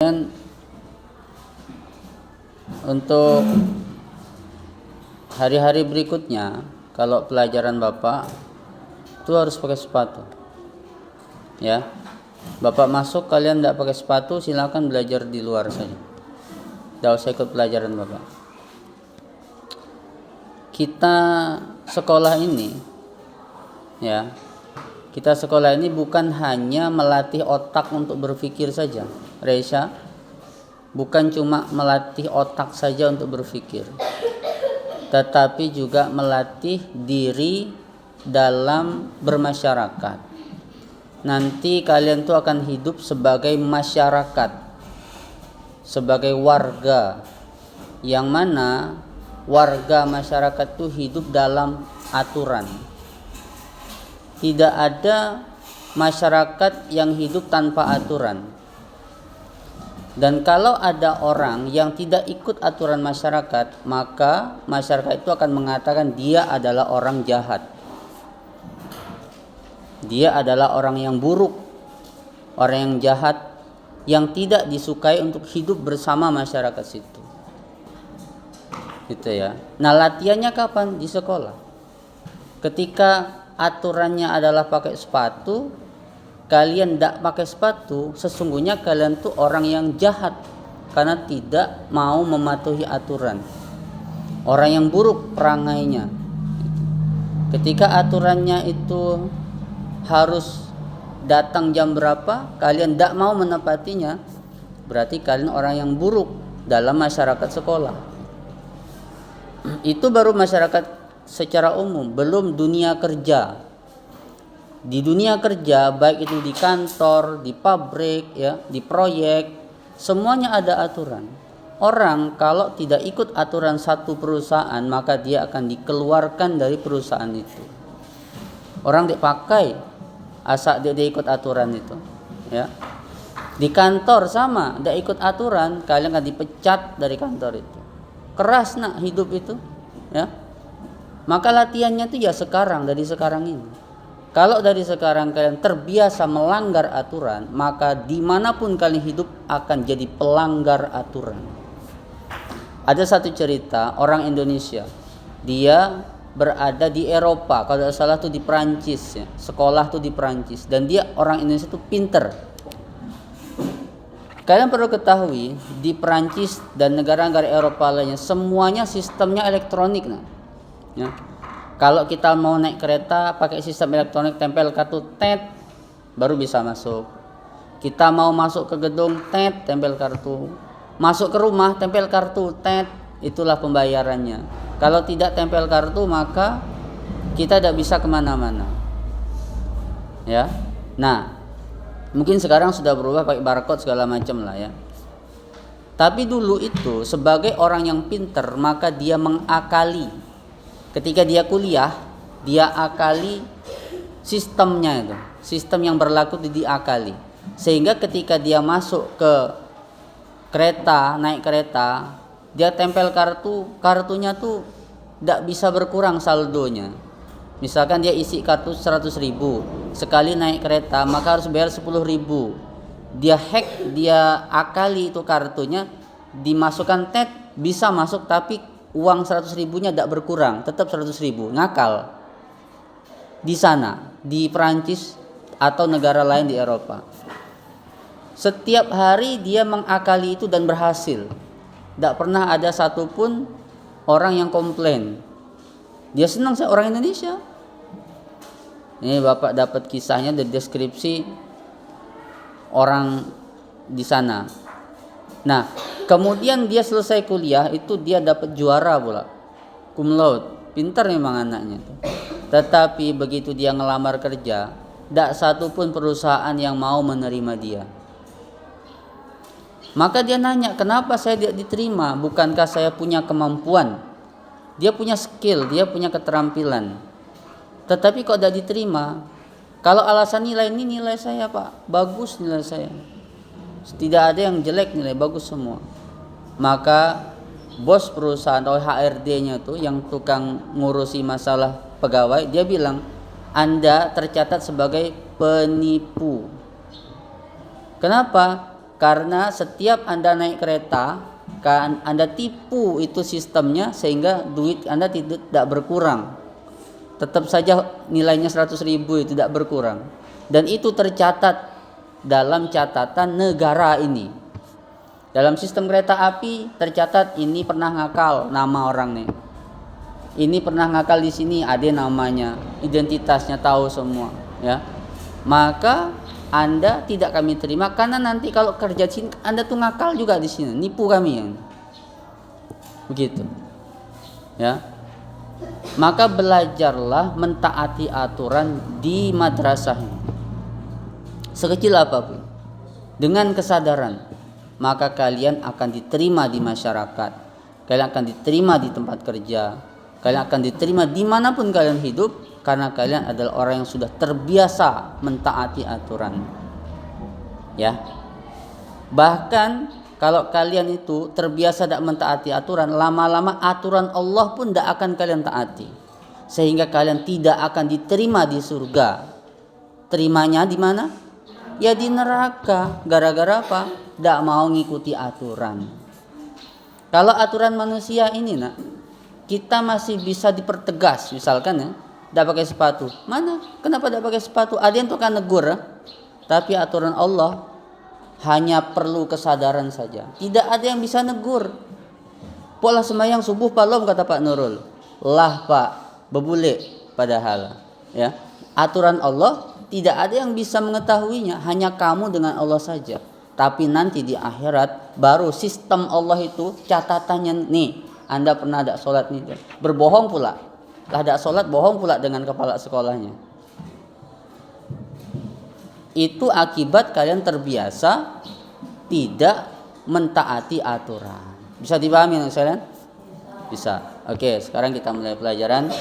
Dan untuk hari-hari berikutnya, kalau pelajaran Bapak itu harus pakai sepatu. Ya. Bapak masuk, kalian tidak pakai sepatu, silakan belajar di luar saja. Tidak usah ikut pelajaran Bapak. Kita sekolah ini, ya, kita sekolah ini bukan hanya melatih otak untuk berpikir saja, Reisha. Bukan cuma melatih otak saja untuk berpikir, tetapi juga melatih diri dalam bermasyarakat. Nanti kalian tuh akan hidup sebagai masyarakat, sebagai warga, yang mana warga masyarakat tuh hidup dalam aturan. Tidak ada masyarakat yang hidup tanpa aturan. Dan kalau ada orang yang tidak ikut aturan masyarakat, maka masyarakat itu akan mengatakan dia adalah orang jahat. Dia adalah orang yang buruk, orang yang jahat, yang tidak disukai untuk hidup bersama masyarakat situ. Gitu ya. Nah, latihannya kapan? Di sekolah. Ketika aturannya adalah pakai sepatu, kalian tidak pakai sepatu, sesungguhnya kalian tuh orang yang jahat karena tidak mau mematuhi aturan. Orang yang buruk perangainya. Ketika aturannya itu harus datang jam berapa, kalian tidak mau menepatinya, berarti kalian orang yang buruk dalam masyarakat sekolah. Itu baru masyarakat secara umum, belum dunia kerja. Di dunia kerja, baik itu di kantor, di pabrik, ya, di proyek, semuanya ada aturan. Orang kalau tidak ikut aturan satu perusahaan, maka dia akan dikeluarkan dari perusahaan itu. Orang dipakai asal dia ikut aturan itu, ya. Di kantor sama, tidak ikut aturan, kalian akan dipecat dari kantor itu. Keras nak hidup itu, ya. Maka latihannya itu ya sekarang, dari sekarang ini. Kalau dari sekarang kalian terbiasa melanggar aturan, maka dimanapun kalian hidup akan jadi pelanggar aturan. Ada satu cerita orang Indonesia, dia berada di Eropa, kalau tidak salah tuh di Perancis, ya. Sekolah tuh di Perancis, dan dia orang Indonesia tuh pinter. Kalian perlu ketahui, di Perancis dan negara-negara Eropa lainnya semuanya sistemnya elektronik, nah. Ya. Kalau kita mau naik kereta pakai sistem elektronik, tempel kartu tet baru bisa masuk. Kita mau masuk ke gedung tet, tempel kartu. Masuk ke rumah tempel kartu tet, itulah pembayarannya. Kalau tidak tempel kartu maka kita tidak bisa kemana-mana. Ya. Nah, mungkin sekarang sudah berubah pakai barcode segala macam lah, ya. Tapi dulu itu sebagai orang yang pinter, maka dia mengakali. Ketika dia kuliah, dia akali sistemnya itu. Sistem yang berlaku diakali. Sehingga ketika dia masuk ke kereta, naik kereta, dia tempel kartu, kartunya tuh tidak bisa berkurang saldonya. Misalkan dia isi kartu 100.000, sekali naik kereta maka harus bayar 10.000. Dia hack, dia akali itu kartunya, dimasukkan tet, bisa masuk, tapi uang 100.000-nya tidak berkurang, tetap 100.000. Ngakal di sana, di Perancis atau negara lain di Eropa. Setiap hari dia mengakali itu dan berhasil. Tidak pernah ada satupun orang yang komplain. Dia senang, saya orang Indonesia. Ini Bapak dapat kisahnya dari deskripsi orang di sana. Nah, kemudian dia selesai kuliah itu dia dapat juara pula, cum laude. Pintar memang anaknya. Tetapi begitu dia ngelamar kerja, tidak satupun perusahaan yang mau menerima dia. Maka dia nanya, kenapa saya tidak diterima? Bukankah saya punya kemampuan? Dia punya skill, dia punya keterampilan. Tetapi kok tidak diterima? Kalau alasan nilai, ini nilai saya Pak, bagus nilai saya. Tidak ada yang jelek, nilai bagus semua. Maka bos perusahaan atau HRD-nya tuh yang tukang ngurusi masalah pegawai, dia bilang, Anda tercatat sebagai penipu. Kenapa? Karena setiap Anda naik kereta, kan Anda tipu itu sistemnya sehingga duit Anda tidak berkurang. Tetap saja nilainya 100.000 itu tidak berkurang. Dan itu tercatat dalam catatan negara ini. Dalam sistem kereta api tercatat ini pernah ngakal nama orang nih. Ini pernah ngakal di sini, ada namanya, identitasnya tahu semua, ya. Maka Anda tidak kami terima karena nanti kalau kerja di sini Anda tuh ngakal juga di sini, nipu kami ya. Begitu. Ya. Maka belajarlah mentaati aturan di madrasah ini. Sekecil apapun. Dengan kesadaran, maka kalian akan diterima di masyarakat. Kalian akan diterima di tempat kerja. Kalian akan diterima dimanapun kalian hidup. Karena kalian adalah orang yang sudah terbiasa mentaati aturan. Ya. Bahkan kalau kalian itu terbiasa tidak mentaati aturan, lama-lama aturan Allah pun tidak akan kalian taati. Sehingga kalian tidak akan diterima di surga. Terimanya di mana? Ya di neraka. Gara-gara apa? Tidak mau ngikuti aturan. Kalau aturan manusia ini nak, kita masih bisa dipertegas, misalkan ya. Tidak pakai sepatu. Mana? Kenapa tidak pakai sepatu? Ada yang tukang negur. Tapi aturan Allah hanya perlu kesadaran saja. Tidak ada yang bisa negur. Pola sembahyang subuh palom kata Pak Nurul. Lah Pak, bebule padahal. Ya. Aturan Allah tidak ada yang bisa mengetahuinya. Hanya kamu dengan Allah saja. Tapi nanti di akhirat baru sistem Allah itu catatannya nih. Anda pernah ada sholat nih. Berbohong pula. Ada sholat bohong pula dengan kepala sekolahnya. Itu akibat kalian terbiasa tidak mentaati aturan. Bisa dipahami sekalian? Bisa. Oke, sekarang kita mulai pelajaran.